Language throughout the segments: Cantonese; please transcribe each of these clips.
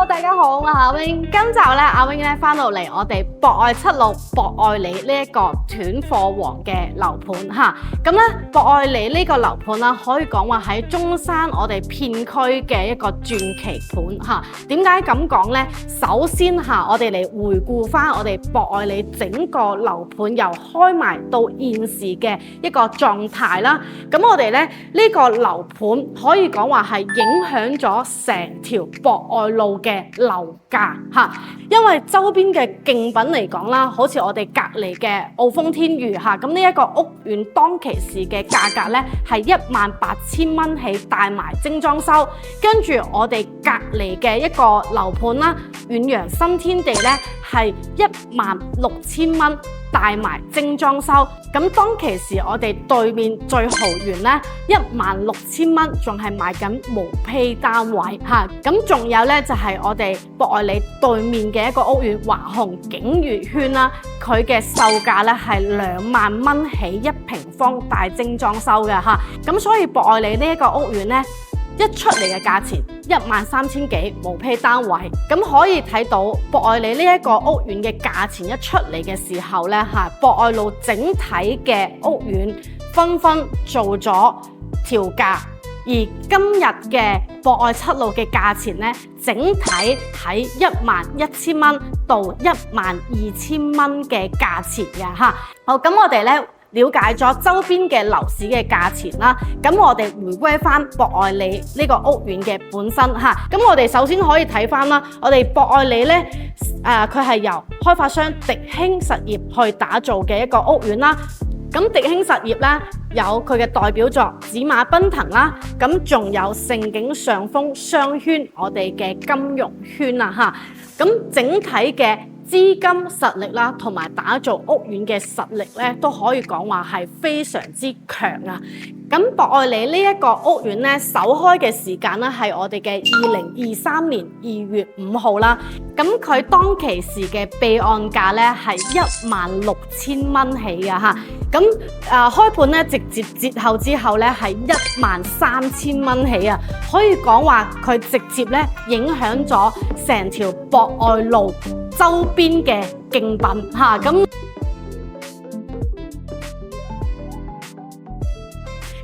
Hello， 大家好，我係阿 wing。今集咧，阿 wing 咧翻到嚟我哋博愛七路博愛里呢一個斷貨王嘅樓盤嚇。咁咧，博愛里呢個樓盤啦，可以講話喺中山我哋片區嘅一個傳奇盤嚇。點解咁講咧？首先嚇，我哋嚟回顧翻我哋博愛里整個樓盤由開賣到現時嘅一個狀態啦。咁我哋咧呢個樓盤可以講話係影響咗成條博愛路嘅樓價嚇，因為周邊嘅競品嚟講啦，好似我哋隔離嘅澳豐天馭嚇，咁呢一個屋苑當其時嘅價格咧係18000蚊起，帶埋精裝修。跟住我哋隔離嘅一個樓盤啦，遠洋新天地咧係16000蚊。帶埋精裝修，咁當其時我哋對面最豪園咧16000蚊，仲係賣緊無坯單位嚇。咁仲有咧就係我哋博愛里對面嘅一個屋苑華雄景悅軒啦，佢嘅售價咧係2萬蚊起1平方帶精裝修嘅嚇。咁所以博愛里呢一個屋苑咧，一出嚟嘅價錢13000幾無坯單位，咁可以睇到博愛里呢一個屋苑嘅價錢一出嚟嘅時候咧嚇，博愛路整體嘅屋苑紛紛做咗調價，而今日嘅博愛七路嘅價錢咧，整體喺11000蚊到12000蚊嘅價錢嘅嚇。好，咁我哋咧了解咗周邊嘅樓市嘅價錢啦，咁我哋回歸翻博愛里呢個屋苑嘅本身嚇。咁我哋首先可以睇翻啦，我哋博愛里咧，佢係由開發商迪興實業去打造嘅一個屋苑啦。咁迪興實業咧有佢嘅代表作紫馬奔騰啦，咁仲有盛景上風商圈我哋嘅金融圈啊嚇。咁整體嘅資金實力啦，同埋打造屋苑嘅實力咧，都可以講話係非常之強啊！咁博愛里呢一個屋苑咧，首開嘅時間咧係我哋嘅2023年2月5號啦。咁佢當其時嘅備案價咧係16000蚊起嘅嚇。咁開盤咧直接折後之後咧係13000蚊起啊！可以講話佢直接咧影響咗成條博愛路周邊嘅競品嚇，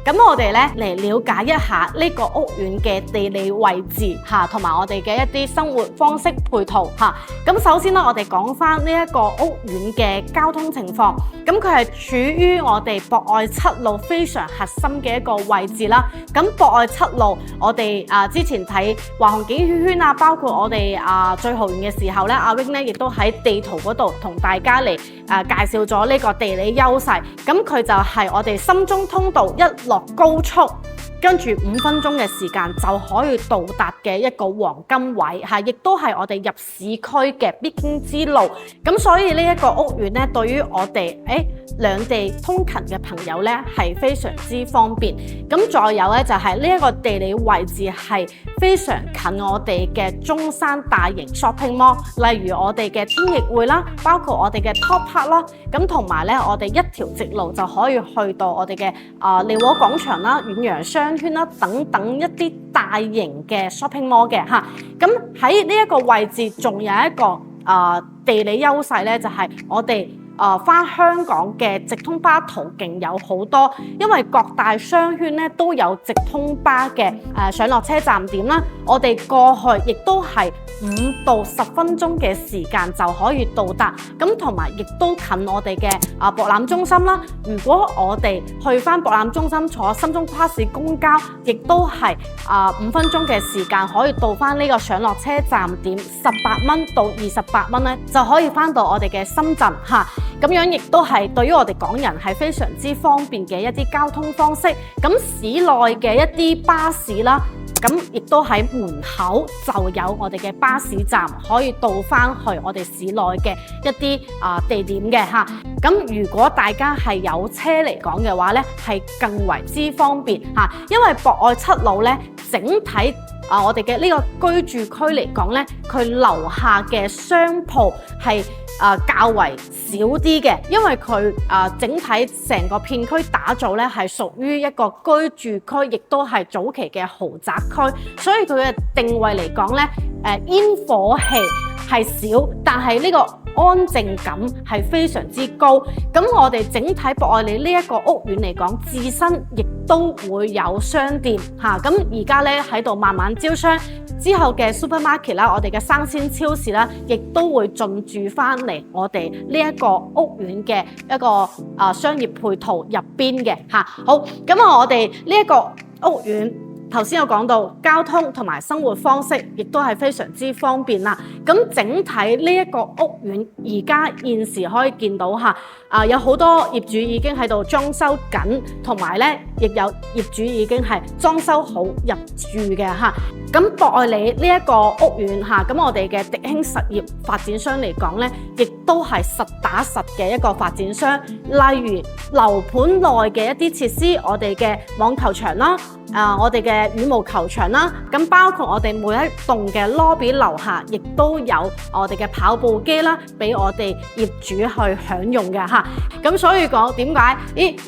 咁我哋咧嚟了解一下呢個屋苑嘅地理位置嚇，同埋我哋嘅一啲生活方式配套嚇。咁首先咧，我哋講翻呢一個屋苑嘅交通情況。咁佢係處於我哋博愛七路非常核心嘅一個位置啦。咁博愛七路，我哋之前睇華雄景悅軒啊，包括我哋最豪園嘅時候咧，阿 wing 咧亦都喺地圖嗰度同大家嚟介紹咗呢個地理優勢。咁佢就係我哋深中通道一落高速，跟住5分鐘嘅時間就可以到達嘅一個黃金位嚇，亦都係我哋入市區嘅必經之路。咁所以呢一個屋苑咧，對於我哋兩地通勤嘅朋友咧係非常之方便。咁再有咧就係呢一個地理位置係非常近我哋嘅中山大型 shopping mall， 例如我哋嘅天逸匯啦，包括我哋嘅 Top Park 啦，咁同埋咧我哋一條直路就可以去到我哋嘅利和廣場啦、遠洋商圈啦等等一啲大型嘅 shopping mall 嘅嚇。咁喺呢一個位置仲有一個地理優勢咧，就係我哋返香港嘅直通巴途徑有好多，因為各大商圈咧都有直通巴嘅上落車站點啦。我哋過去亦都係5到10分鐘嘅時間就可以到達，咁同埋亦都近我哋嘅博覽中心啦。如果我哋去返博覽中心坐深中跨市公交，亦都係5分鐘嘅時間可以到返呢個上落車站點，18蚊到28蚊咧就可以返到我哋嘅深圳嚇。咁樣亦都係對於我哋港人係非常之方便嘅一啲交通方式。咁市內嘅一啲巴士啦，咁亦都喺門口就有我哋嘅巴士站，可以到返去我哋市內嘅一啲地點嘅嚇。咁如果大家係有車嚟講嘅話咧，係更為之方便嚇，因為博愛七路咧整體我哋嘅呢個居住區嚟講咧，佢樓下嘅商鋪係較為少啲嘅，因為佢整體成個片區打造咧係屬於一個居住區，亦都係早期嘅豪宅區，所以佢嘅定位嚟講咧，煙火氣係少，但係呢個安靜感係非常之高。咁我哋整體博愛里呢一個屋苑嚟講，自身亦都會有商店嚇。咁而家咧喺度慢慢招商，之後嘅 supermarket 啦，我哋嘅生鮮超市啦，亦都會進駐翻嚟我哋呢一個屋苑嘅一個商業配套入邊嘅嚇。好，咁我哋呢一個屋苑，頭先有講到交通同埋生活方式，亦都係非常之方便啦。咁整體呢一個屋苑而家現時可以見到嚇，有好多業主已經喺度裝修緊，同埋咧亦有業主已經係裝修好入住嘅嚇。咁博愛里呢一個屋苑嚇，咁我哋嘅迪興實業發展商嚟講咧，亦都係實打實嘅一個發展商。例如樓盤內嘅一啲設施，我哋嘅網球場啦，我哋嘅羽毛球場啦，咁包括我哋每一棟嘅 lobby 樓下，亦都有我哋嘅跑步機啦，俾我哋業主去享用嘅嚇。咁所以講點解？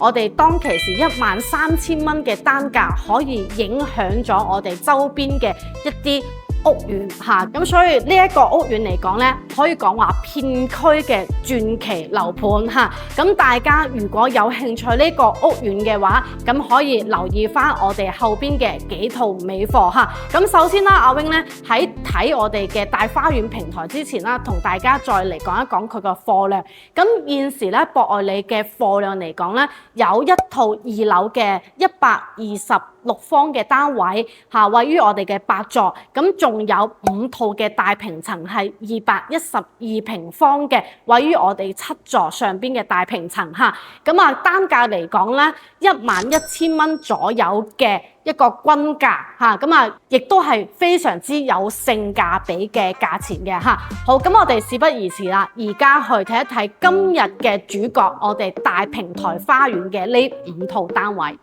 我哋當其時13000蚊嘅單價，可以影響咗我哋周邊嘅一啲屋苑嚇，咁所以呢一個屋苑嚟講咧，可以講話片區嘅傳奇樓盤嚇。咁大家如果有興趣呢個屋苑嘅話，咁可以留意翻我哋後邊嘅幾套尾貨嚇。咁首先啦，阿 Wing 咧喺睇我哋嘅大花園平台之前啦，同大家再嚟講一講佢個貨量。咁現時咧博愛里嘅貨量嚟講咧，有一套2樓嘅126方嘅單位嚇，位於我哋嘅8座，咁仲有5套嘅大平層係212平方嘅，位於我哋7座上邊嘅大平層嚇。咁單價嚟講咧，11000蚊左右嘅一個均價嚇，咁亦都係非常之有性價比嘅價錢嘅嚇。好，咁我哋事不宜遲啦，而家去睇一睇今日嘅主角，我哋大平台花園嘅呢5套單位。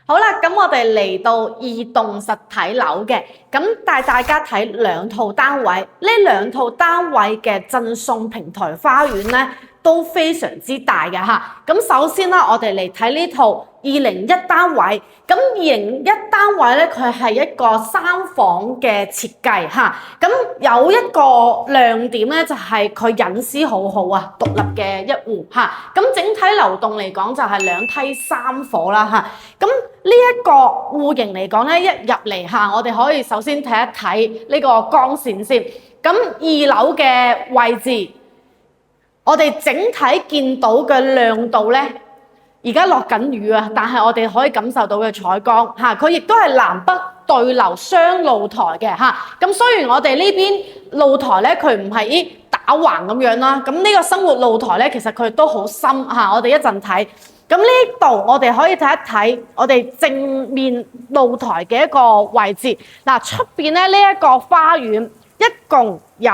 好啦，咁我哋嚟到2棟實體樓嘅，咁帶大家睇2套單位。呢2套單位嘅贈送平台花園咧都非常之大嘅嚇。咁首先啦，我哋嚟睇呢套201單位。咁201單位咧，佢係一個3房嘅設計嚇。咁有一個亮點咧，就係佢隱私好好啊，獨立嘅一戶嚇。咁整體流動嚟講就係2梯3伙啦嚇。咁呢一個戶型嚟講咧，一入嚟嚇，我哋可以首先睇一睇呢個光線先。咁2樓嘅位置，我哋整體見到嘅亮度咧，而家落緊雨啊，但係我哋可以感受到嘅採光嚇，佢亦都係南北對流雙露台嘅嚇。咁雖然我哋呢邊露台咧，佢唔係打橫咁樣啦，咁呢個生活露台咧，其實佢都好深嚇。我哋一陣睇。咁呢度我哋可以睇一睇我哋正面露台嘅一個位置。嗱，出邊咧呢一個花園一共有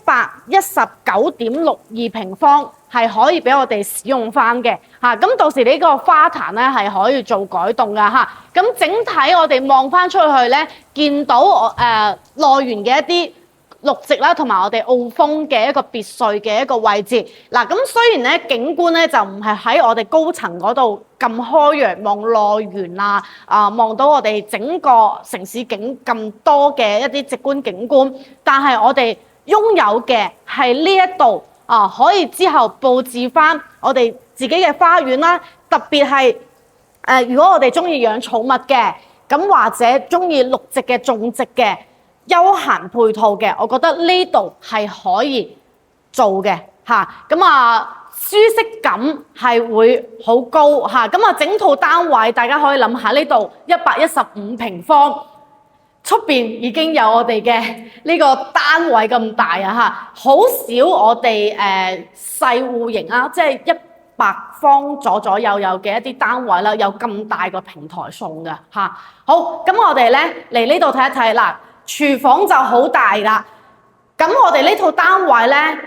119.62平方，係可以俾我哋使用翻嘅嚇。咁到時呢個花壇咧係可以做改動噶嚇。咁整體我哋望翻出去咧，見到內園嘅一啲綠植啦，同埋我哋澳豐嘅一個別墅嘅一個位置。嗱，咁雖然咧景觀咧就唔係喺我哋高層嗰度咁開揚，望內園望到我哋整個城市景咁多嘅一啲直觀景觀，但係我哋擁有嘅係呢一度可以之後佈置翻我哋自己嘅花園啦。特別係如果我哋中意養寵物嘅，咁或者中意綠植嘅種植嘅休閒配套嘅，我覺得呢度係可以做嘅嚇。咁舒適感係會好高嚇。咁整套單位大家可以諗下，呢度115平方，出邊已經有我哋嘅呢個單位咁大啊嚇。好少我哋細戶型啊，即係100方左右嘅一啲單位啦，有咁大個平台送嘅嚇。好，咁我哋咧嚟呢度睇一睇嗱。廚房就好大啦，咁我哋呢套單位咧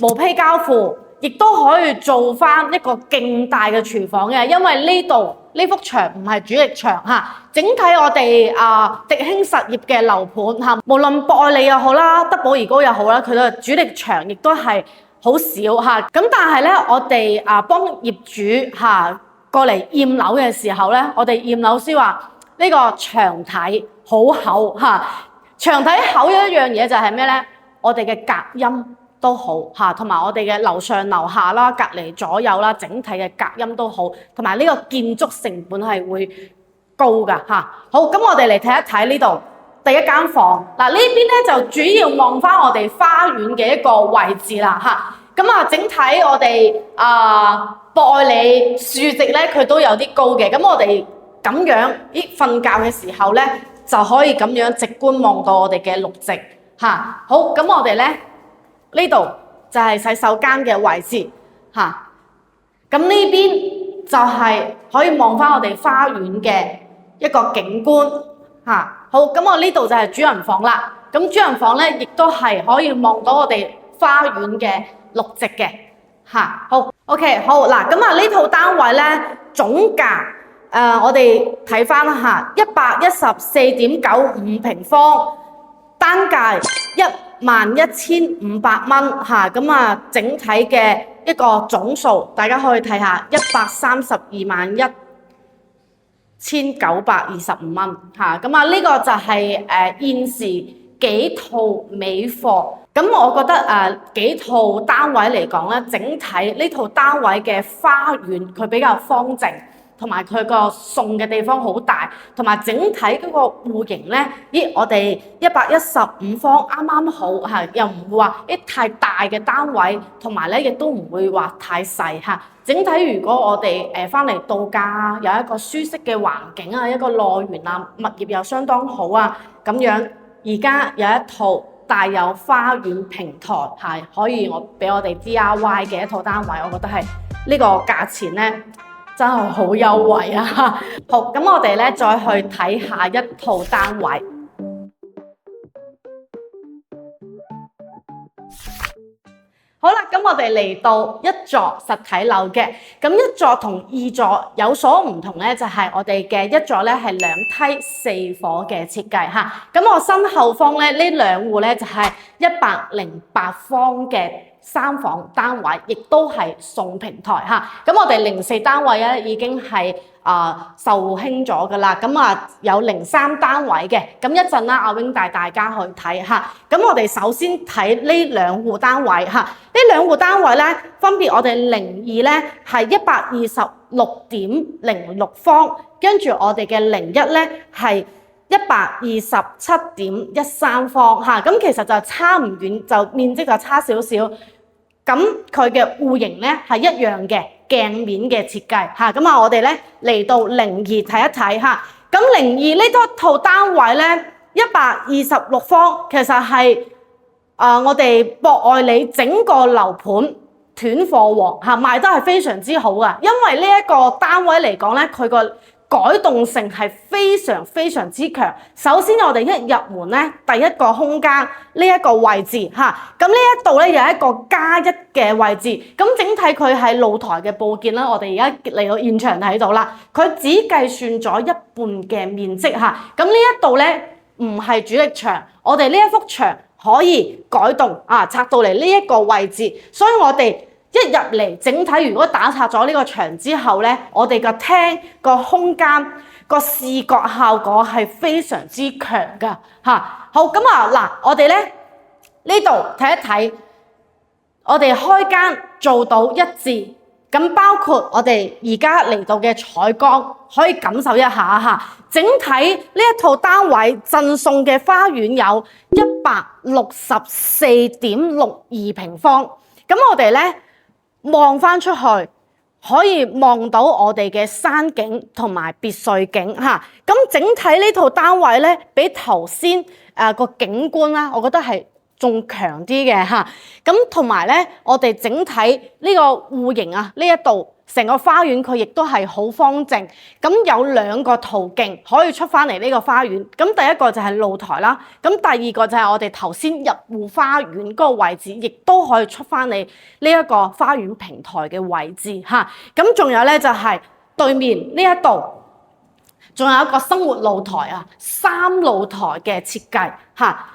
無坯交付，亦都可以做翻一個勁大嘅廚房嘅，因為呢幅牆唔係主力牆嚇。整體我哋迪興實業嘅樓盤嚇，無論博愛里又好啦，德寶怡高又好啦，佢嘅主力牆亦都係好少嚇。咁但係咧，我哋幫業主嚇過嚟驗樓嘅時候咧，我哋驗樓師話呢個牆體好厚嚇。牆體厚有一樣嘢就係咩咧？我哋嘅隔音都好嚇，同埋我哋嘅樓上樓下啦、隔離左右啦，整體嘅隔音都好，同埋呢個建築成本係會高㗎嚇。好，咁我哋嚟睇一睇呢度第一間房。嗱，呢邊咧就主要望翻我哋花園嘅一個位置啦嚇。咁整體我哋博愛里樹席咧，佢都有啲高嘅。咁我哋咁樣瞓覺嘅時候咧，就可以咁樣直觀望到我哋嘅綠植嚇。好，咁我哋咧。呢度就係洗手間嘅位置嚇，咁呢邊就係可以望翻我哋花園嘅一個景觀嚇。好，咁我呢度就係主人房啦。咁主人房咧，亦都係可以望到我哋花園嘅綠植嘅嚇。好 ，OK， 好嗱，咁呢套單位咧總價我哋睇翻嚇114.95平方，單價11500蚊嚇，咁整體嘅一個總數，大家可以睇下1321925蚊嚇，咁呢個就係現時幾套尾貨。咁我覺得幾套單位嚟講咧，整體呢套單位嘅花園佢比較方正。同埋佢個送嘅地方好大，同埋整體嗰個戶型咧，我哋115方啱啱好嚇，又唔會話太大嘅單位，同埋咧亦都唔會話太細嚇。整體如果我哋翻嚟度假，有一個舒適嘅環境啊，一個樂園啊，物業又相當好啊，咁樣而家有一套帶有花園平台係可以俾我哋 DIY 嘅一套單位，我覺得係呢個價錢咧。真係好優惠啊！好，咁我哋咧再去睇下一套單位。好啦，咁我哋嚟到一座實體樓嘅，咁一座同二座有所唔同咧，就係我哋嘅一座咧係兩梯四伙嘅設計嚇。咁我身後方咧呢兩戶咧就係108方嘅3房單位，亦都係送平台嚇。咁我哋04單位咧已經係受興咗噶啦。咁有03單位嘅，咁一陣啦，阿 Wing 帶大家去睇嚇。咁我哋首先睇呢兩戶單位嚇。呢兩戶單位咧，分別我哋02咧係126.06方，跟住我哋嘅01咧係127.13方嚇。咁其實就差唔遠，就面積就差少少。咁佢嘅戶型咧係一樣嘅鏡面嘅設計嚇。咁我哋咧嚟到02睇一睇嚇。咁02呢套單位咧126方，其實係我哋博愛里整個樓盤斷貨王嚇，賣得係非常之好噶。因為呢一個單位嚟講咧，佢個改動性係非常非常之強。首先我哋一入門咧，第一個空間呢一個位置嚇，咁呢一度咧有一個+1嘅位置。咁整體佢係露台嘅佈建啦，我哋而家嚟到現場睇到啦，佢只計算咗一半嘅面積嚇。咁呢一度咧唔係主力牆，我哋呢一幅牆可以改動拆到嚟呢一個位置，所以我哋一入嚟整體，如果打拆咗呢個牆之後咧，我哋個廳個空間個視覺效果係非常之強噶嚇。好，咁嗱，我哋咧呢度睇一睇，我哋開間做到一致，咁包括我哋而家嚟到嘅採光，可以感受一下嚇。整體呢一套單位贈送嘅花園有164.62平方，咁我哋咧望翻出去，可以望到我哋嘅山景同埋別墅景嚇。咁整體呢套單位咧，比頭先個景觀啦，我覺得係仲強啲嘅嚇。咁同埋咧，我哋整體呢個戶型啊，呢一度成個花園佢亦都係好方正。咁有兩個途徑可以出翻嚟呢個花園。咁第一個就係露台啦，咁第二個就係我哋頭先入戶花園嗰個位置，亦都可以出翻嚟呢一個花園平台嘅位置嚇。咁仲有咧就係對面呢一度，仲有一個生活露台啊，3露台嘅設計嚇。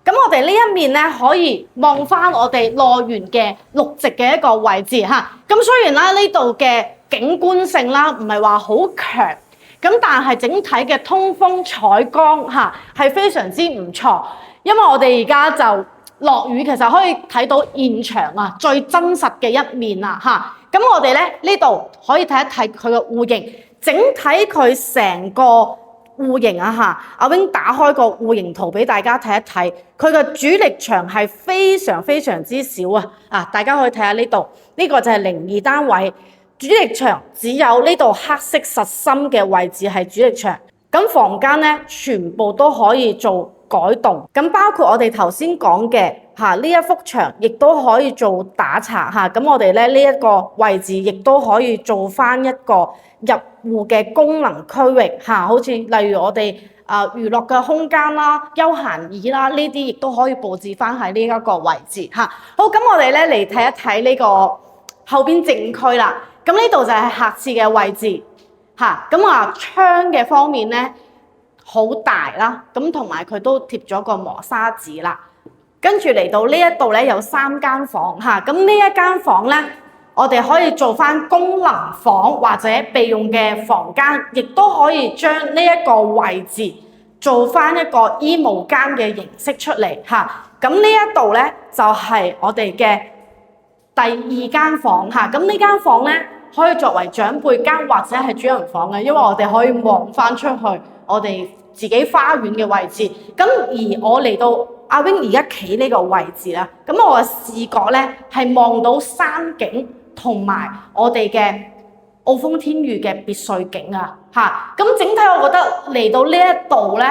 咁我哋呢一面咧可以望翻我哋樂園嘅綠植嘅一個位置嚇。咁雖然啦呢度嘅景觀性啦唔係話好強，咁但係整體嘅通風採光嚇係非常之唔錯。因為我哋而家就落雨，其實可以睇到現場啊最真實嘅一面啦嚇。咁我哋咧呢度可以睇一睇佢嘅戶型，整體佢成個戶型啊嚇，阿 wing 打開個戶型圖俾大家睇一睇，佢嘅主力牆係非常之少啊！大家可以睇下呢度，呢個就係02單位，主力牆只有呢度黑色實心嘅位置係主力牆，咁房間咧全部都可以做改動，咁包括我哋頭先講嘅呢一幅牆，亦都可以做打拆嚇。咁我哋咧呢一個位置，亦都可以做翻一個入戶嘅功能區域嚇，好似例如我哋娛樂嘅空間啦、休閒椅啦，呢啲亦都可以佈置翻喺呢一個位置嚇。好，咁我哋咧嚟睇一睇呢個後邊正區啦。咁呢度就係客廁嘅位置嚇。咁窗嘅方面咧好大啦，咁同埋佢都貼咗個磨砂紙啦。跟住嚟到呢一度咧有3間房嚇，咁呢一間房咧，我哋可以做翻功能房或者備用嘅房間，亦都可以將呢一個位置做翻一個衣帽間嘅形式出嚟嚇。咁呢一度咧就係我哋嘅第2間房嚇。咁呢間房咧可以作為長輩間或者係主人房嘅，因為我哋可以望翻出去我哋自己花園嘅位置。咁而我嚟到阿 wing 而家企呢個位置啦，咁我嘅視覺咧係望到山景同埋我哋嘅澳豐天譽嘅別墅景啊嚇。咁整體我覺得嚟到呢一度咧，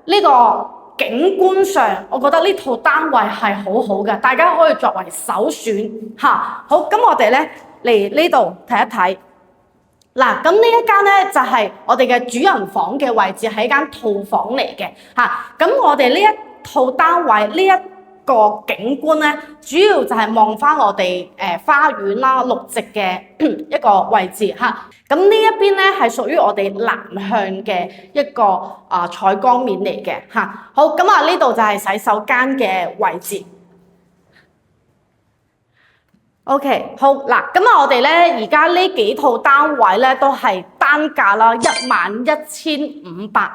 呢個景觀上，我覺得呢套單位係好好嘅，大家可以作為首選嚇。好，咁我哋咧嚟呢度睇一睇。嗱，咁呢一間咧就係我哋嘅主人房嘅位置，係一間套房嚟嘅嚇。咁我哋呢一套單位呢一個景觀咧，主要就係望翻我哋花園啦、綠植嘅一個位置嚇。咁呢一邊咧係屬於我哋南向嘅一個採光面嚟嘅嚇。好，咁呢度就係洗手間嘅位置。OK， 好嗱，咁我哋咧而家呢幾套單位咧都係單價啦，11,500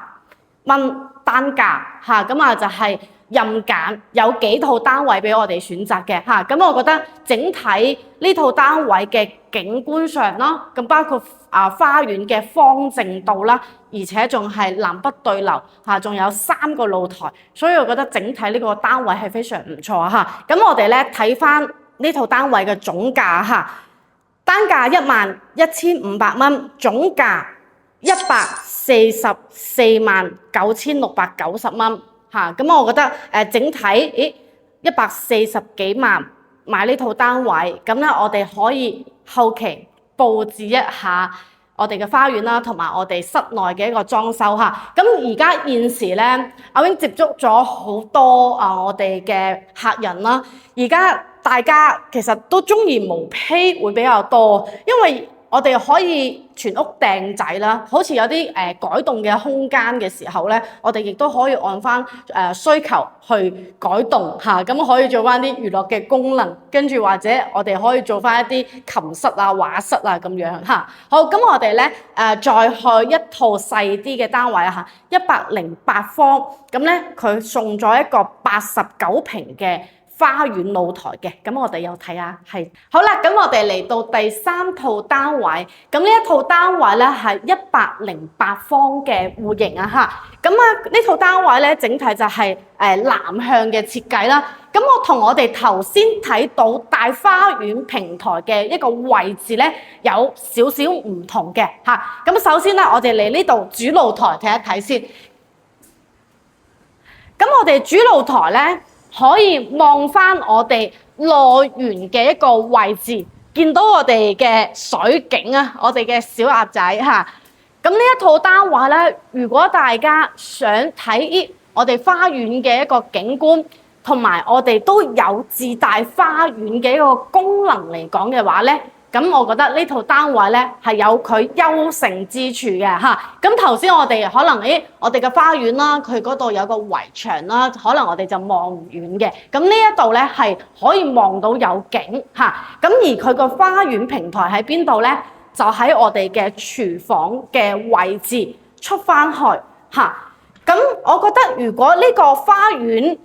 蚊單價嚇。咁就係任揀，有幾套單位俾我哋選擇嘅嚇。咁我覺得整體呢套單位嘅景觀上啦，咁包括花園嘅方正度啦，而且仲係南北對流嚇，仲有3個露台，所以我覺得整體呢個單位係非常唔錯嚇。咁我哋咧睇翻呢套單位嘅總價嚇，單價11,500蚊，總價144,990蚊嚇。咁我覺得整體140幾萬買呢套單位，咁咧我哋可以後期佈置一下我哋嘅花園啦，同埋我哋室內嘅一個裝修嚇。咁而家現時咧，阿 wing 接觸咗好多我哋嘅客人啦，而家大家其實都中意毛坯會比較多，因為我哋可以全屋訂仔啦，好似有啲改動嘅空間嘅時候咧，我哋亦都可以按翻需求去改動嚇，咁可以做翻啲娛樂嘅功能，跟住或者我哋可以做翻一啲琴室啊、畫室啊咁樣嚇。好，咁我哋咧再去一套細啲嘅單位嚇，108方，咁咧佢送咗一個89坪嘅花園露台嘅，咁我哋又睇下係好啦。咁我哋嚟到第3套單位，咁呢一套單位咧係108方嘅戶型啊嚇。咁呢套單位咧整體就係南向嘅設計啦。咁我同我哋頭先睇到大花園平台嘅一個位置咧有少少唔同嘅嚇。咁首先咧，我哋嚟呢度主露台睇一睇先。咁我哋主露台咧，可以望翻我哋樂園嘅一個位置，見到我哋嘅水景啊，我哋嘅小鴨仔嚇。咁呢一套單畫咧，如果大家想睇我哋花園嘅一個景觀，同埋我哋都有自帶花園嘅一個功能嚟講嘅話咧，咁我覺得呢套單畫咧係有佢優勝之處嘅嚇。咁頭先我哋可能我哋嘅花園啦，佢嗰度有個圍牆啦，可能我哋就望唔遠嘅。咁呢一度咧係可以望到有景嚇。咁而佢個花園平台喺邊度咧？就喺我哋嘅廚房嘅位置出翻去嚇。咁我覺得如果呢個花園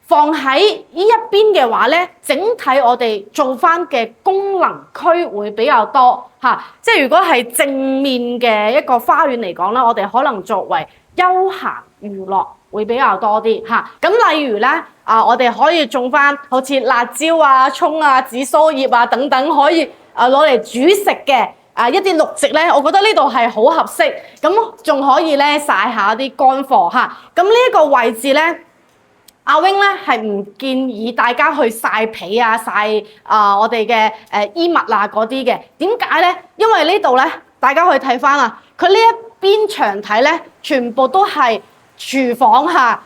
放喺呢一邊嘅話咧，整體我哋做翻嘅功能區會比較多嚇。即係如果係正面嘅一個花園嚟講咧，我哋可能作為休閒娛樂會比較多啲嚇。咁例如咧我哋可以種翻好似辣椒啊、葱啊、紫蘇葉啊等等，可以攞嚟煮食嘅一啲綠植咧，我覺得呢度係好合適。咁仲可以咧曬下啲乾貨嚇。咁呢一個位置咧，阿 Wing 咧係唔建議大家去曬被啊、曬我哋嘅衣物啊嗰啲嘅。點解咧？因為呢度咧，大家可以睇翻啊，佢呢一邊牆體咧，全部都係廚房嚇，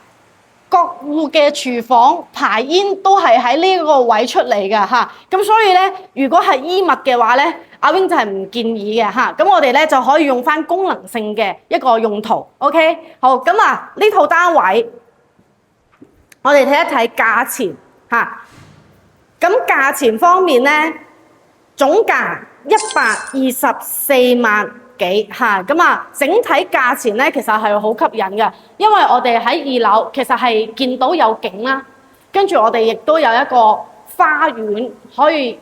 各戶嘅廚房排煙都係喺呢個位出嚟㗎嚇。咁所以咧，如果係衣物嘅話咧，阿 Wing 就係唔建議嘅嚇。咁我哋咧就可以用翻功能性嘅一個用途。OK， 好，咁呢套單位。我哋睇一睇價錢嚇，咁價錢方面咧，總價124萬幾嚇，咁整體價錢咧其實係好吸引嘅，因為我哋喺2樓其實係見到有景啦，跟住我哋亦都有一個花園可以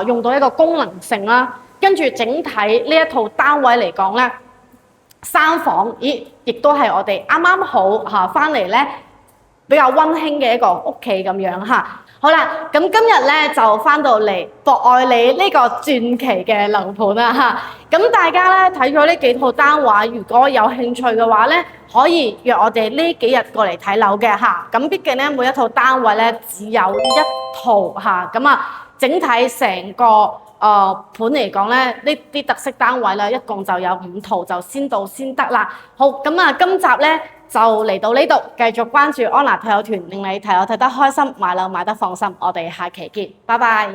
用到一個功能性啦，跟住整體呢一套單位嚟講咧，3房亦都係我哋啱啱好嚇翻嚟咧。比較溫馨嘅一個屋企咁樣嚇。好啦，咁今日咧就翻到嚟博愛里呢個傳奇嘅樓盤啦嚇。咁大家咧睇咗呢幾套單畫，如果有興趣嘅話咧，可以約我哋呢幾日過嚟睇樓嘅嚇。咁畢竟咧每一套單位咧只有1套嚇。咁整體成個盤嚟講咧，呢啲特色單位咧一共就有5套，就先到先得啦。好，咁今集咧就嚟到呢度，繼續關注安娜退休團，令你睇樓睇得開心，買樓買得放心。我哋下期見，拜拜。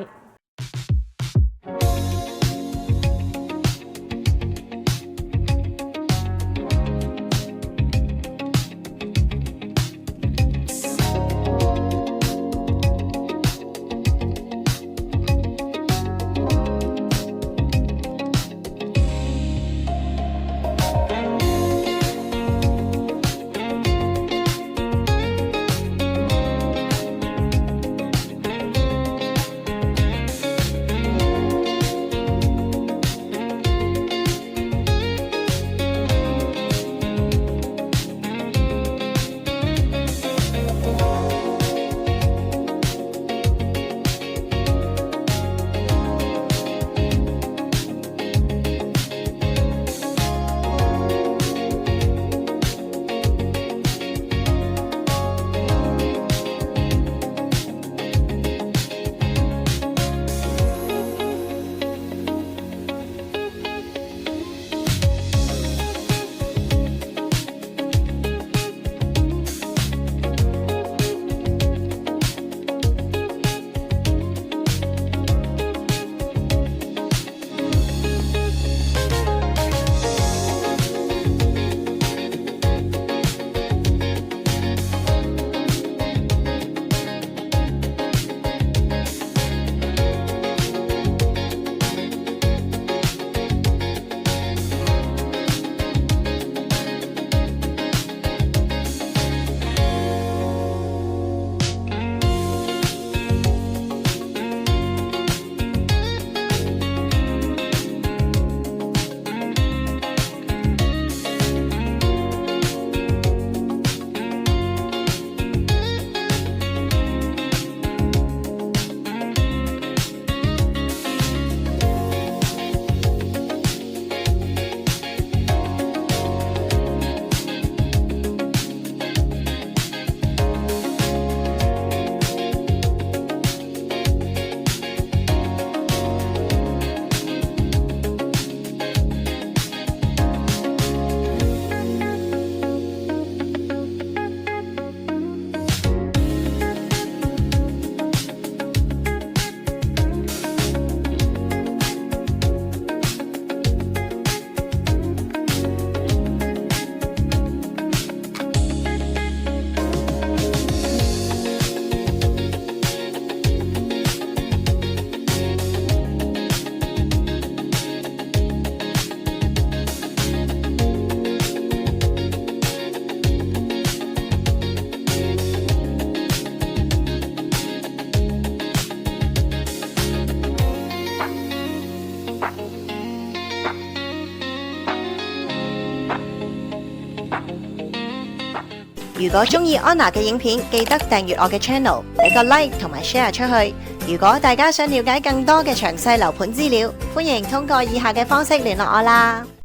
如果鍾意安娜嘅影片，記得訂閱我嘅 channel， 俾個 like 同埋 share 出去。如果大家想了解更多嘅詳細樓盤資料，歡迎通過以下嘅方式聯絡我啦。